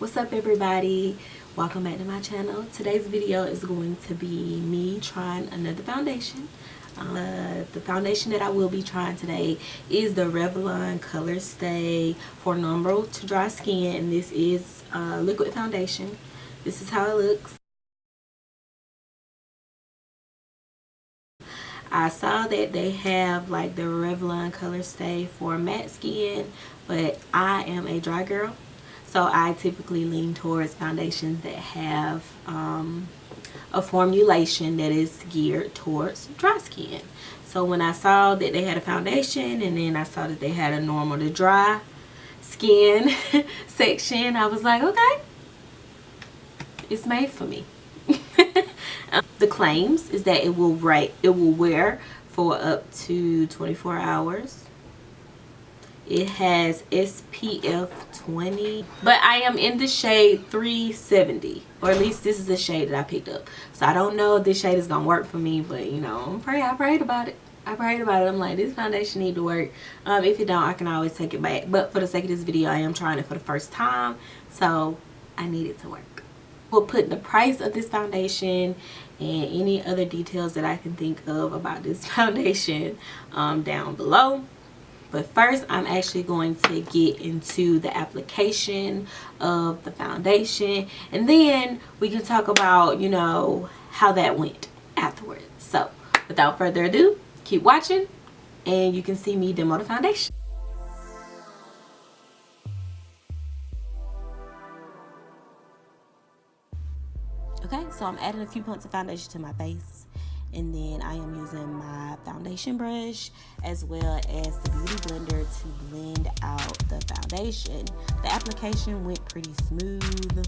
What's up, everybody? Welcome back to my channel. Today's video is going to be me trying another foundation. The foundation that I will be trying today is the Revlon Colorstay for normal to dry skin, and this is liquid foundation. This is how it looks. I saw that they have like the Revlon Colorstay for matte skin, but I am a dry girl, so I typically lean towards foundations that have a formulation that is geared towards dry skin. So when I saw that they had a foundation and then I saw that they had a normal to dry skin section, I was like, okay, it's made for me. The claims is that it will wear for up to 24 hours. It has SPF 20, but I am in the shade 370, or at least this is the shade that I picked up. So I don't know if this shade is gonna work for me, but you know, I prayed about it. I'm like, this foundation need to work. If it don't, I can always take it back, but for the sake of this video, I am trying it for the first time, so I need it to work. We'll put the price of this foundation and any other details that I can think of about this foundation down below. But first, I'm actually going to get into the application of the foundation, and then we can talk about, you know, how that went afterwards. So without further ado, keep watching and you can see me demo the foundation. Okay, so I'm adding a few points of foundation to my face, and then I am using my foundation brush as well as the beauty blender to blend out the foundation. The application went pretty smooth.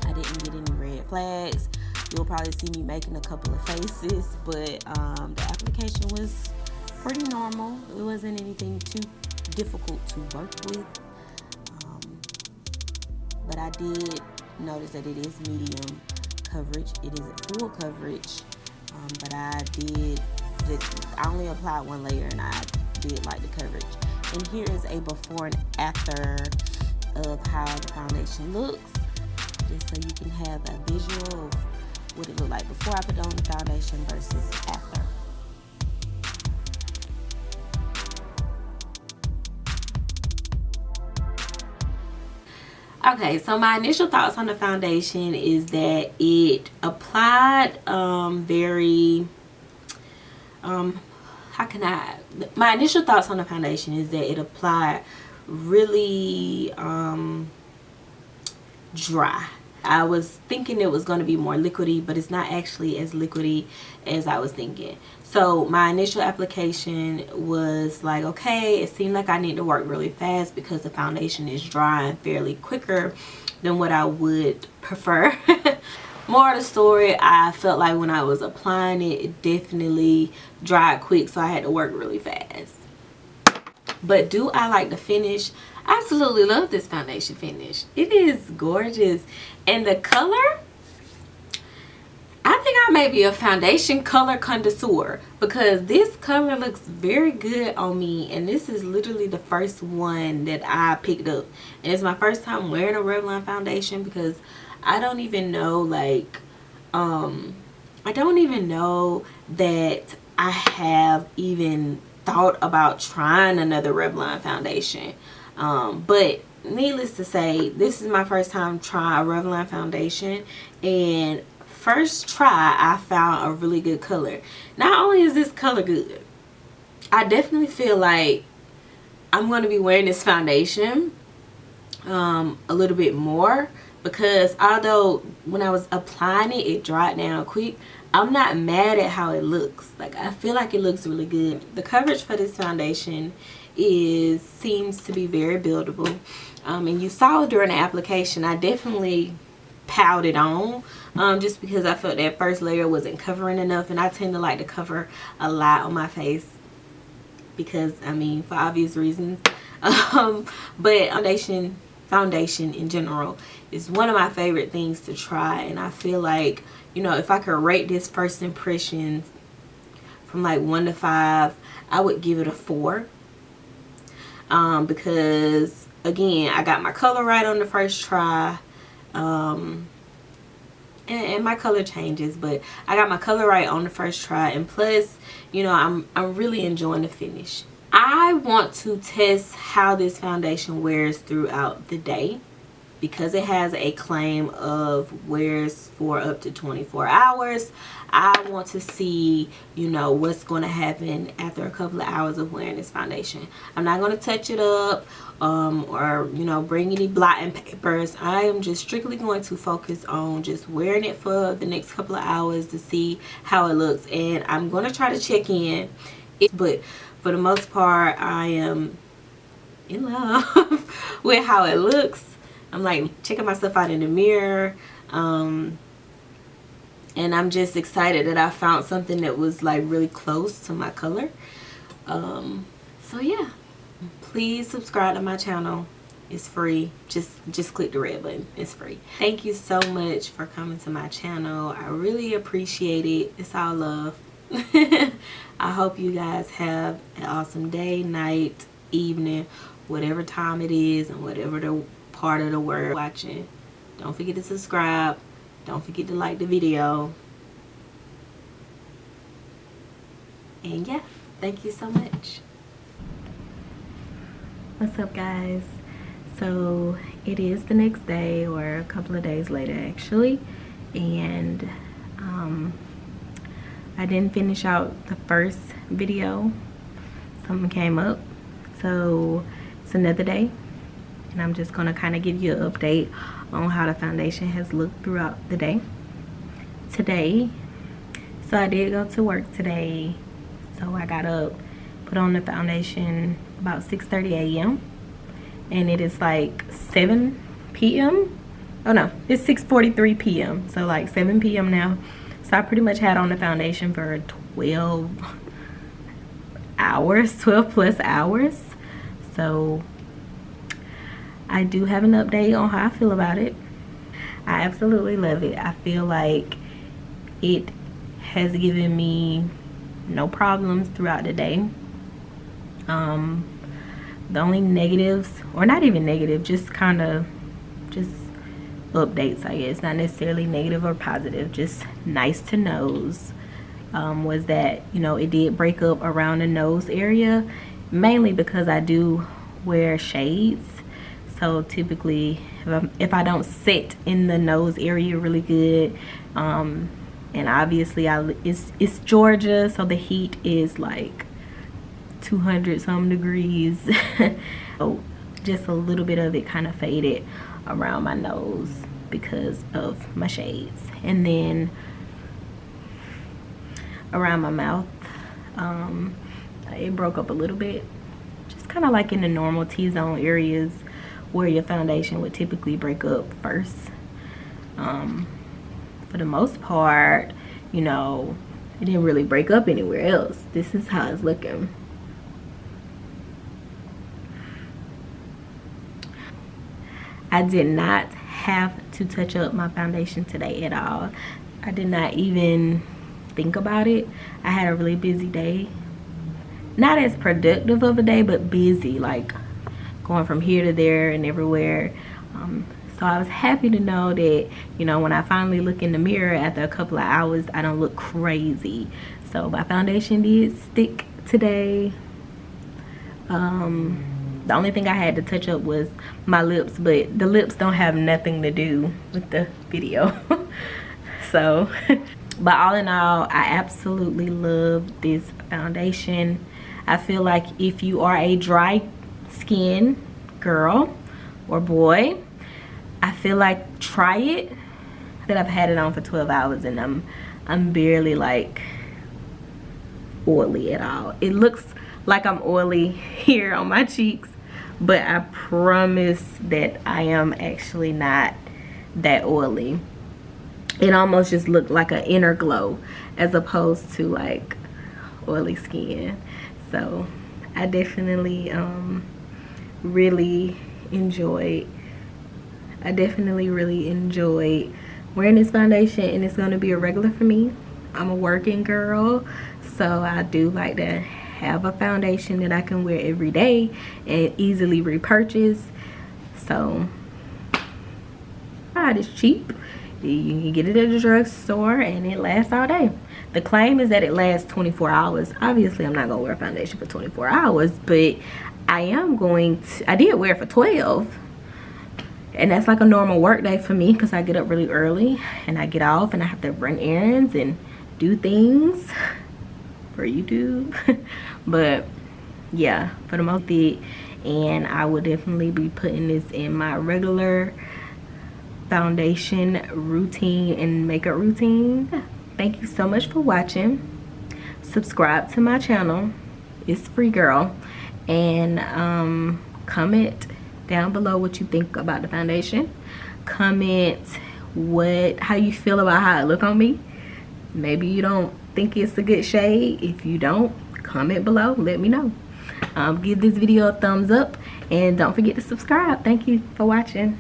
I didn't get any red flags. You'll probably see me making a couple of faces, but the application was pretty normal. It wasn't anything too difficult to work with, but I did notice that it is medium coverage. It isn't full coverage, but I only applied one layer and I did like the coverage. And here is a before and after of how the foundation looks, just so you can have a visual of what it looked like before I put on the foundation versus after. Okay, so my initial thoughts on the foundation is that it applied my initial thoughts on the foundation is that it applied really dry. I was thinking it was going to be more liquidy, but it's not actually as liquidy as I was thinking. So my initial application was like, okay, it seemed like I need to work really fast because the foundation is drying fairly quicker than what I would prefer. More of the story, I felt like when I was applying it, it definitely dried quick, so I had to work really fast. But do I like the finish? I absolutely love this foundation finish. It is gorgeous. And the color, I think I may be a foundation color connoisseur, because this color looks very good on me, and this is literally the first one that I picked up, and it's my first time wearing a Revlon foundation, because I don't even know, like I don't even know that I have even thought about trying another Revlon foundation, but needless to say, this is my first time trying a Revlon foundation, and first try I found a really good color. Not only is this color good, I definitely feel like I'm going to be wearing this foundation a little bit more, because although when I was applying it, it dried down quick, I'm not mad at how it looks. Like, I feel like it looks really good. The coverage for this foundation seems to be very buildable, and you saw during the application I definitely piled it on, just because I felt that first layer wasn't covering enough, and I tend to like to cover a lot on my face because, I mean, for obvious reasons. But foundation in general is one of my favorite things to try, and I feel like, you know, if I could rate this first impression from like 1 to 5, I would give it a 4, because again, I got my color right on the first try. And my color changes, but I got my color right on the first try, and plus, you know, I'm really enjoying the finish. I want to test how this foundation wears throughout the day, because it has a claim of wears for up to 24 hours. I want to see, you know, what's going to happen after a couple of hours of wearing this foundation. I'm not going to touch it up or, you know, bring any blotting papers. I am just strictly going to focus on just wearing it for the next couple of hours to see how it looks. And I'm going to try to check in, but for the most part, I am in love with how it looks. I'm like checking myself out in the mirror, and I'm just excited that I found something that was like really close to my color. So yeah, please subscribe to my channel. It's free. Just click the red button. It's free. Thank you so much for coming to my channel. I really appreciate it. It's all love. I hope you guys have an awesome day, night, evening, whatever time it is, and whatever the part of the world watching. Don't forget to subscribe. Don't forget to like the video. And yeah, thank you so much. What's up, guys? So it is the next day, or a couple of days later actually, and I didn't finish out the first video. Something came up, so it's another day, and I'm just gonna kind of give you an update on how the foundation has looked throughout the day. Today, so I did go to work today, so I got up, put on the foundation about 6:30 a.m. and it is like 7 p.m. Oh no, it's 6:43 p.m. so like 7 p.m. now. So I pretty much had on the foundation for 12 hours, 12 plus hours. So I do have an update on how I feel about it. I absolutely love it. I feel like it has given me no problems throughout the day. The only negatives, or not even negative, just kind of just updates, I guess, not necessarily negative or positive, just nice to knows, was that, you know, it did break up around the nose area, mainly because I do wear shades. So typically if I don't sit in the nose area really good, and obviously it's Georgia, so the heat is like 200 some degrees. So just a little bit of it kind of faded around my nose because of my shades, and then around my mouth, it broke up a little bit, just kind of like in the normal T-zone areas where your foundation would typically break up first. For the most part, you know, it didn't really break up anywhere else. This is how it's looking. I did not have to touch up my foundation today at all. I did not even think about it. I had a really busy day. Not as productive of a day, but busy, like going from here to there and everywhere. So I was happy to know that, you know, when I finally look in the mirror after a couple of hours, I don't look crazy. So my foundation did stick today. The only thing I had to touch up was my lips, but the lips don't have nothing to do with the video. So, but all in all, I absolutely love this foundation. I feel like if you are a dry skin girl or boy, I feel like try it. That I've had it on for 12 hours and I'm barely like oily at all. It looks like I'm oily here on my cheeks, but I promise that I am actually not that oily. It almost just looked like an inner glow as opposed to like oily skin. So I definitely really enjoyed wearing this foundation, and it's going to be a regular for me. I'm a working girl, so I do like to have a foundation that I can wear every day and easily repurchase. So it's cheap. You can get it at the drugstore and it lasts all day. The claim is that it lasts 24 hours. Obviously, I'm not gonna wear foundation for 24 hours, but I did wear it for 12. And that's like a normal work day for me because I get up really early and I get off and I have to run errands and do things for YouTube. But yeah, for the most part, and I will definitely be putting this in my regular foundation routine and makeup routine. Thank you so much for watching. Subscribe to my channel. It's free, girl. And comment down below what you think about the foundation. Comment how you feel about how it look on me. Maybe you don't think it's a good shade. If you don't, comment below, let me know. Give this video a thumbs up and don't forget to subscribe. Thank you for watching.